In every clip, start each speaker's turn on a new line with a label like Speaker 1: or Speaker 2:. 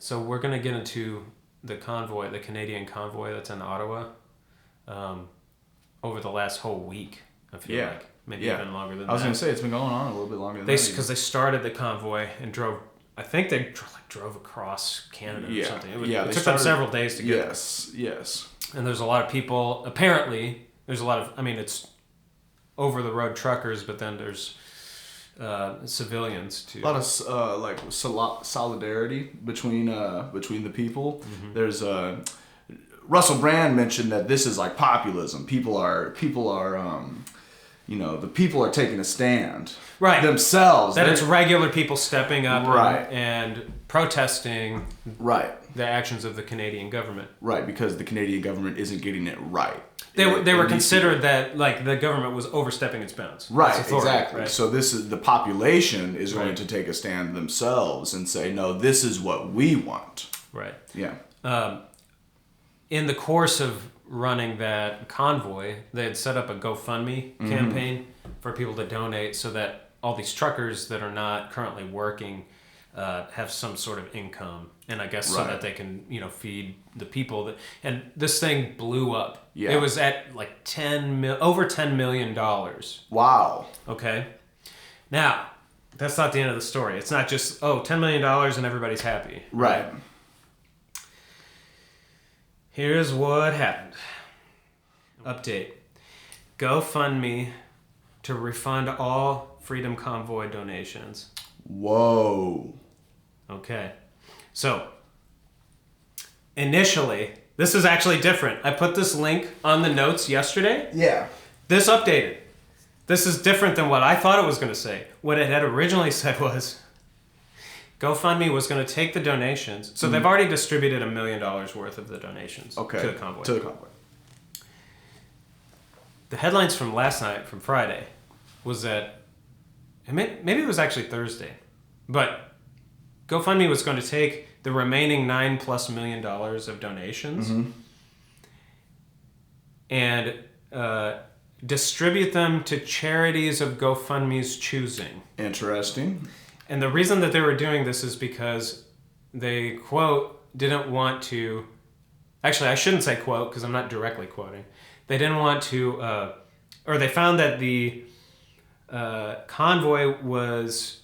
Speaker 1: So we're going to get into the convoy, the Canadian convoy that's in Ottawa, over the last whole week, I feel like. Maybe even longer than that.
Speaker 2: I was going to say, it's been going on a little bit longer than that.
Speaker 1: Because they started the convoy and drove, I think they drove across Canada or something. It took them several days to get there.
Speaker 2: Yes.
Speaker 1: And there's a lot of people, apparently, there's a lot of, I mean, it's over-the-road truckers, but then there's civilians too.
Speaker 2: A lot of solidarity between the people. Mm-hmm. There's Russell Brand mentioned that this is like populism. People are the people are taking a stand themselves.
Speaker 1: That it's regular people stepping up and protesting the actions of the Canadian government. Right,
Speaker 2: because the Canadian government isn't getting it right.
Speaker 1: They were considered that like the government was overstepping its bounds.
Speaker 2: Right, exactly. Right? So this is the population is going to take a stand themselves and say, no, this is what we want.
Speaker 1: Right.
Speaker 2: Yeah.
Speaker 1: In the course of running that convoy, they had set up a GoFundMe campaign for people to donate so that all these truckers that are not currently working have some sort of income, and I guess so that they can feed the people and this thing blew up. It was at like over $10 million.
Speaker 2: Wow.
Speaker 1: Okay. Now that's not the end of the story. It's not just $10 million and everybody's happy.
Speaker 2: Right.
Speaker 1: Here's what happened. Update. GoFundMe to refund all Freedom Convoy donations.
Speaker 2: Whoa.
Speaker 1: Okay. So, initially, this is actually different. I put this link on the notes yesterday.
Speaker 2: Yeah.
Speaker 1: This updated. This is different than what I thought it was going to say. What it had originally said was GoFundMe was going to take the donations. So they've already distributed $1 million worth of the donations to the convoy. The headlines from last night, from Friday, was that, maybe it was actually Thursday, but GoFundMe was going to take the remaining $9+ million of donations and distribute them to charities of GoFundMe's choosing.
Speaker 2: Interesting.
Speaker 1: And the reason that they were doing this is because they, quote, didn't want to... Actually, I shouldn't say quote because I'm not directly quoting. They didn't want to... or they found that the convoy was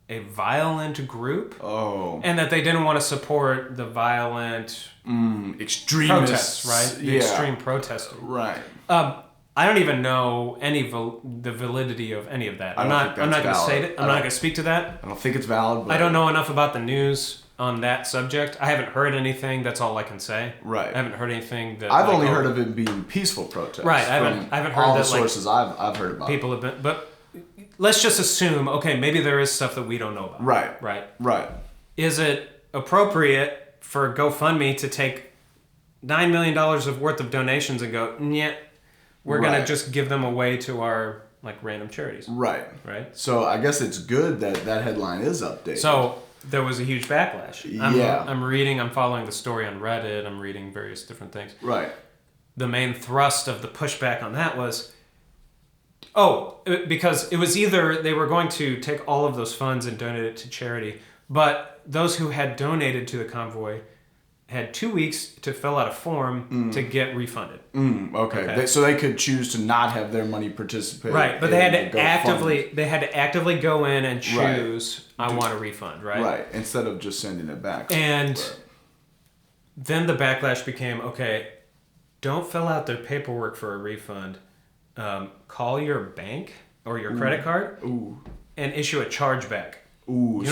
Speaker 1: a violent group. Oh. And that they didn't want to support the violent...
Speaker 2: extremists.
Speaker 1: Protests, right? The extreme protesting.
Speaker 2: Right.
Speaker 1: I don't even know the validity of any of that. I'm not going to say it. I'm not going to speak to that.
Speaker 2: I don't think it's valid. But
Speaker 1: I don't know enough about the news on that subject. I haven't heard anything. That's all I can say.
Speaker 2: Right.
Speaker 1: I haven't heard anything that
Speaker 2: I've only heard of it being peaceful protests.
Speaker 1: Right. I haven't heard
Speaker 2: all
Speaker 1: that,
Speaker 2: the sources I've heard about.
Speaker 1: People have been, but let's just assume. Okay, maybe there is stuff that we don't know about.
Speaker 2: Right.
Speaker 1: Right.
Speaker 2: Right.
Speaker 1: Is it appropriate for GoFundMe to take $9 million of worth of donations and go, yeah, we're going to just give them away to our random charities.
Speaker 2: Right.
Speaker 1: Right.
Speaker 2: So I guess it's good that that headline is updated.
Speaker 1: So there was a huge backlash. I'm following the story on Reddit. I'm reading various different things.
Speaker 2: Right.
Speaker 1: The main thrust of the pushback on that was, because it was either they were going to take all of those funds and donate it to charity, but those who had donated to the convoy had 2 weeks to fill out a form to get refunded.
Speaker 2: Okay. So they could choose to not have their money participate.
Speaker 1: Right, but they had to actively go in and choose, I want a refund, right?
Speaker 2: Right, instead of just sending it back.
Speaker 1: And then the backlash became, okay, don't fill out the paperwork for a refund. Call your bank or your credit card and issue a chargeback. Do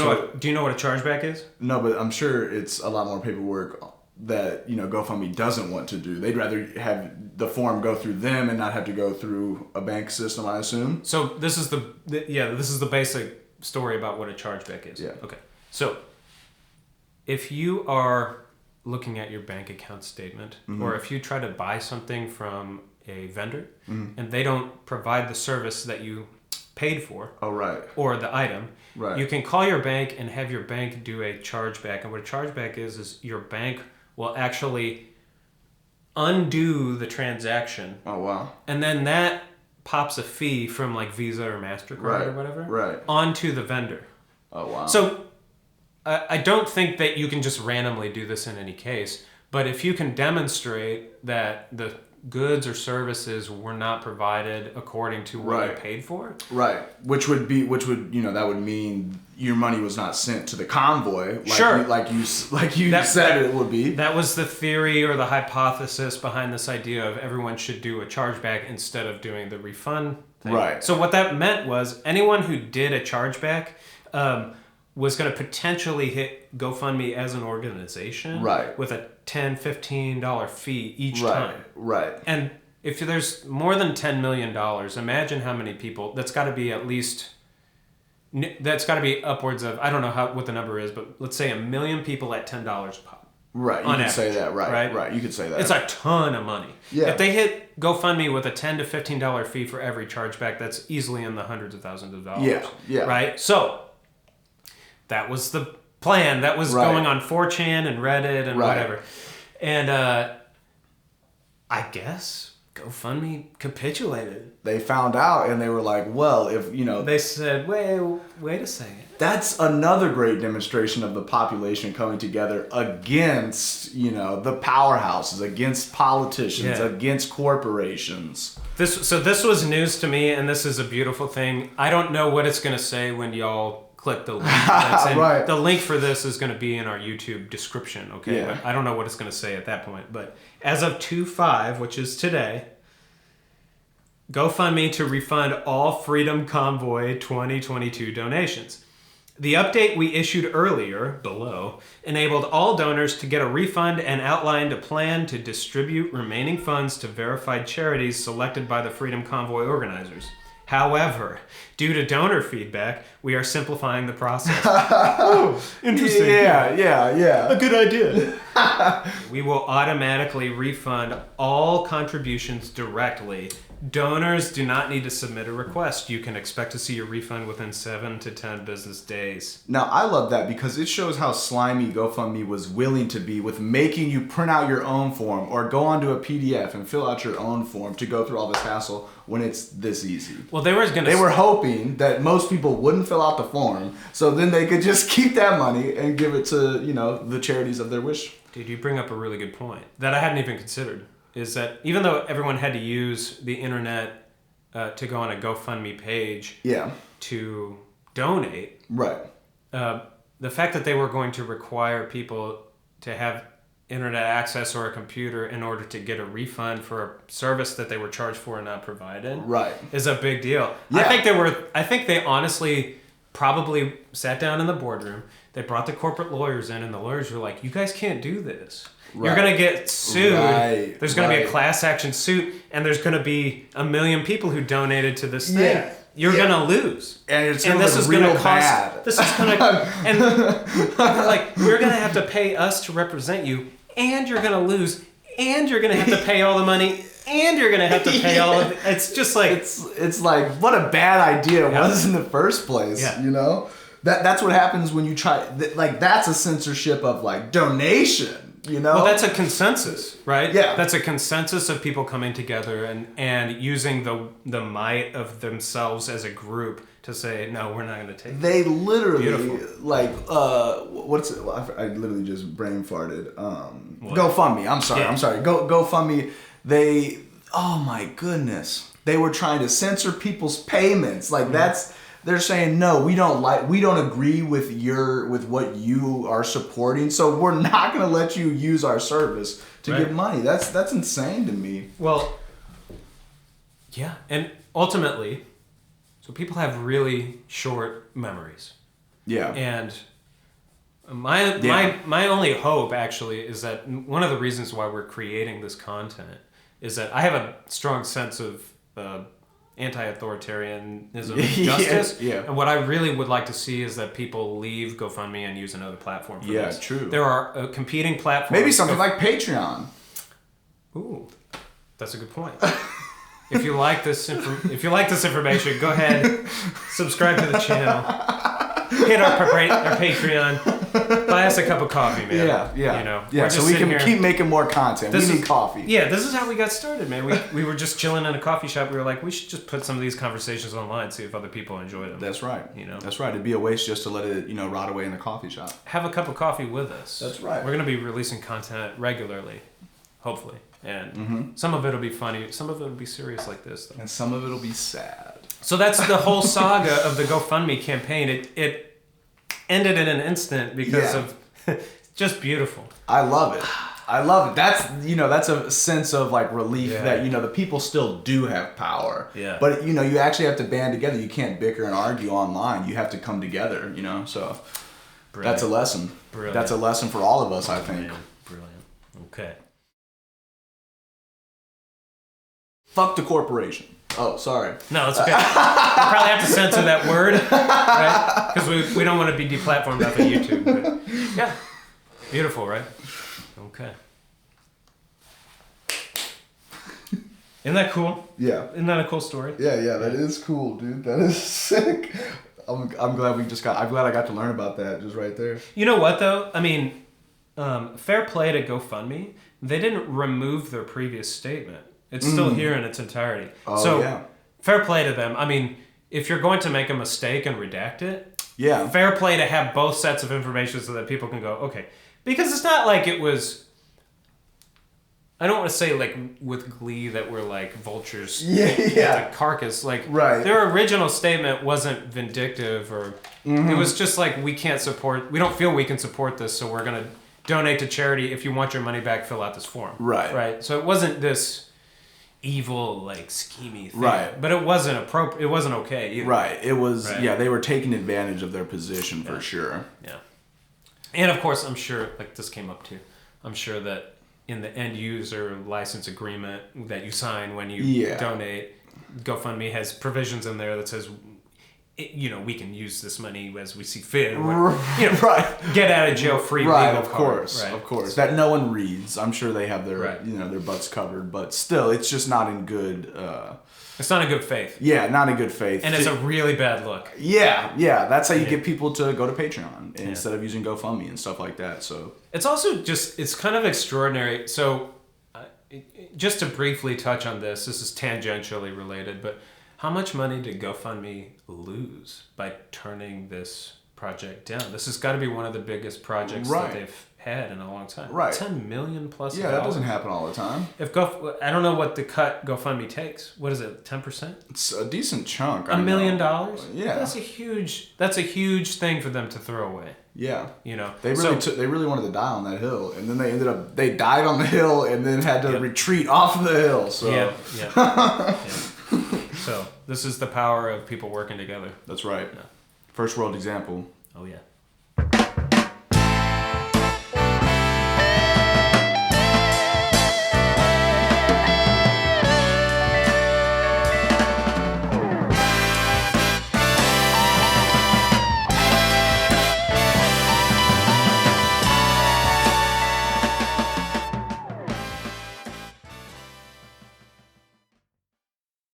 Speaker 1: you know what a chargeback is?
Speaker 2: No, but I'm sure it's a lot more paperwork that GoFundMe doesn't want to do. They'd rather have the form go through them and not have to go through a bank system, I assume.
Speaker 1: So this is the basic story about what a chargeback is.
Speaker 2: Yeah.
Speaker 1: Okay. So if you are looking at your bank account statement, or if you try to buy something from a vendor and they don't provide the service that you paid for, or the item, you can call your bank and have your bank do a chargeback. And what a chargeback is your bank will actually undo the transaction.
Speaker 2: Oh, wow.
Speaker 1: And then that pops a fee from Visa or MasterCard or whatever onto the vendor.
Speaker 2: Oh, wow.
Speaker 1: So I don't think that you can just randomly do this in any case, but if you can demonstrate that the goods or services were not provided according to what you paid for.
Speaker 2: Right. Which would, that would mean your money was not sent to the convoy. Like you said it would be.
Speaker 1: That was the theory or the hypothesis behind this idea of everyone should do a chargeback instead of doing the refund thing.
Speaker 2: Right.
Speaker 1: So what that meant was anyone who did a chargeback was going to potentially hit GoFundMe as an organization with a $10, $15 fee each time.
Speaker 2: Right.
Speaker 1: And if there's more than $10 million, imagine how many people, that's got to be upwards of, I don't know what the number is, but let's say 1 million people at $10 a pop.
Speaker 2: Right, you could say that, right, you could say that.
Speaker 1: It's a ton of money.
Speaker 2: Yeah.
Speaker 1: If they hit GoFundMe with a $10 to $15 fee for every chargeback, that's easily in the hundreds of thousands of dollars.
Speaker 2: Yeah.
Speaker 1: Right? So, that was the plan. That was going on 4chan and Reddit and whatever. And I guess GoFundMe capitulated.
Speaker 2: They found out and they were like, well, if,
Speaker 1: They said, wait a second.
Speaker 2: That's another great demonstration of the population coming together against, the powerhouses, against politicians, against corporations.
Speaker 1: This was news to me, and this is a beautiful thing. I don't know what it's going to say when y'all click the link.
Speaker 2: Right.
Speaker 1: The link for this is going to be in our YouTube description, okay?
Speaker 2: Yeah.
Speaker 1: But I don't know what it's going to say at that point. But as of 2/5, which is today, GoFundMe to refund all Freedom Convoy 2022 donations. The update we issued earlier, below, enabled all donors to get a refund and outlined a plan to distribute remaining funds to verified charities selected by the Freedom Convoy organizers. However, due to donor feedback, we are simplifying the process. Ooh, interesting.
Speaker 2: Yeah.
Speaker 1: A good idea. We will automatically refund all contributions directly. Donors do not need to submit a request. You can expect to see your refund within 7 to 10 business days.
Speaker 2: Now, I love that because it shows how slimy GoFundMe was willing to be with making you print out your own form or go onto a PDF and fill out your own form to go through all this hassle when it's this easy.
Speaker 1: Well, they were
Speaker 2: hoping that most people wouldn't fill out the form, so then they could just keep that money and give it to, the charities of their wish.
Speaker 1: Dude, you bring up a really good point that I hadn't even considered. Is that even though everyone had to use the internet to go on a GoFundMe page to donate, the fact that they were going to require people to have internet access or a computer in order to get a refund for a service that they were charged for and not provided is a big deal.
Speaker 2: Yeah.
Speaker 1: I think they honestly probably sat down in the boardroom. They brought the corporate lawyers in, and the lawyers were like, "You guys can't do this. You're going to get sued. There's going to be a class action suit, and there's going to be 1 million people who donated to this thing.
Speaker 2: Yeah.
Speaker 1: You're going to lose.
Speaker 2: And it's going to look real bad.
Speaker 1: This is going to... And like, you're going to have to pay us to represent you, and you're going to lose, and you're going to have to pay all the money, and you're going to have to pay all of it. It's just like...
Speaker 2: It's like, what a bad idea it was in the first place, That's what happens when you try... that's a censorship of, donation.
Speaker 1: Well, that's a consensus, right?
Speaker 2: Yeah.
Speaker 1: That's a consensus of people coming together and using the might of themselves as a group to say, no, we're not going to take it.
Speaker 2: They literally, what's it? I literally just brain farted. GoFundMe. I'm sorry. GoFundMe. Oh my goodness. They were trying to censor people's payments. They're saying, no, we don't agree with what you are supporting, so we're not going to let you use our service to give money. That's insane to me.
Speaker 1: Well, yeah, and ultimately, so people have really short memories.
Speaker 2: Yeah.
Speaker 1: And my only hope actually is that one of the reasons why we're creating this content is that I have a strong sense of anti-authoritarianism justice.
Speaker 2: Yeah.
Speaker 1: And what I really would like to see is that people leave GoFundMe and use another platform for this.
Speaker 2: Yeah, true.
Speaker 1: There are competing platforms.
Speaker 2: Maybe something like Patreon.
Speaker 1: Ooh, that's a good point. If you like this information, go ahead, subscribe to the channel, hit our Patreon. buy us a cup of coffee, man.
Speaker 2: Yeah.
Speaker 1: You know,
Speaker 2: yeah. So we can keep making more content. We need coffee.
Speaker 1: Yeah, this is how we got started, man. We were just chilling in a coffee shop. We were like, we should just put some of these conversations online, see if other people enjoy them.
Speaker 2: That's right.
Speaker 1: You know,
Speaker 2: that's right. It'd be a waste just to let it, rot away in the coffee shop.
Speaker 1: Have a cup of coffee with us.
Speaker 2: That's right.
Speaker 1: We're gonna be releasing content regularly, hopefully, and some of it'll be funny, some of it'll be serious like this, though.
Speaker 2: And some of it'll be sad.
Speaker 1: So that's the whole saga of the GoFundMe campaign. It ended in an instant because of just beautiful.
Speaker 2: I love it. That's a sense of like relief that, the people still do have power.
Speaker 1: Yeah.
Speaker 2: But, you actually have to band together. You can't bicker and argue online. You have to come together, so
Speaker 1: Brilliant.
Speaker 2: That's a lesson.
Speaker 1: Brilliant.
Speaker 2: That's a lesson for all of us, I think.
Speaker 1: Brilliant. Okay.
Speaker 2: Fuck the corporation. Oh, sorry.
Speaker 1: No, it's okay. We'll probably have to censor that word, right? Because we don't want to be deplatformed off of YouTube. But yeah. Beautiful, right? Okay. Isn't that cool?
Speaker 2: Yeah.
Speaker 1: Isn't that a cool story?
Speaker 2: Yeah, that is cool, dude. That is sick. I'm glad I'm glad I got to learn about that just right there.
Speaker 1: You know what, though? I mean, fair play to GoFundMe. They didn't remove their previous statement. It's still here in its entirety.
Speaker 2: Oh,
Speaker 1: so,
Speaker 2: yeah.
Speaker 1: Fair play to them. I mean, if you're going to make a mistake and redact it,
Speaker 2: fair
Speaker 1: play to have both sets of information so that people can go, okay. Because it's not like it was... I don't want to say like with glee that we're like vultures with a carcass. Like their original statement wasn't vindictive or it was just like we don't feel we can support this, so we're gonna donate to charity. If you want your money back, fill out this form. Right. So it wasn't this evil like schemy thing. But it wasn't appropriate. It wasn't okay either.
Speaker 2: It was they were taking advantage of their position for sure.
Speaker 1: Yeah. And of course, I'm sure like this came up too. I'm sure that in the end user license agreement that you sign when you donate, GoFundMe has provisions in there that says, we can use this money as we see fit. Get out of jail free legal
Speaker 2: of course. That no one reads. I'm sure they have their their butts covered, but still, it's just not in good.
Speaker 1: It's not in good faith.
Speaker 2: Yeah, not in good faith.
Speaker 1: And it's a really bad look.
Speaker 2: Yeah. That's how you get people to go to Patreon instead of using GoFundMe and stuff like that. So
Speaker 1: it's also it's kind of extraordinary. So just to briefly touch on this is tangentially related, but how much money did GoFundMe lose by turning this project down? This has got to be one of the biggest projects that they've had in a long time. $10 million plus.
Speaker 2: Yeah, that doesn't happen all the time.
Speaker 1: I don't know what the cut GoFundMe takes. What is it? 10%?
Speaker 2: It's a decent chunk.
Speaker 1: $1 million?
Speaker 2: Yeah,
Speaker 1: that's a huge thing for them to throw away.
Speaker 2: Yeah,
Speaker 1: they
Speaker 2: really wanted to die on that hill, and then they died on the hill, and then had to retreat off of the hill. So
Speaker 1: yeah. So this is the power of people working together.
Speaker 2: That's right. First world example.
Speaker 1: Oh yeah.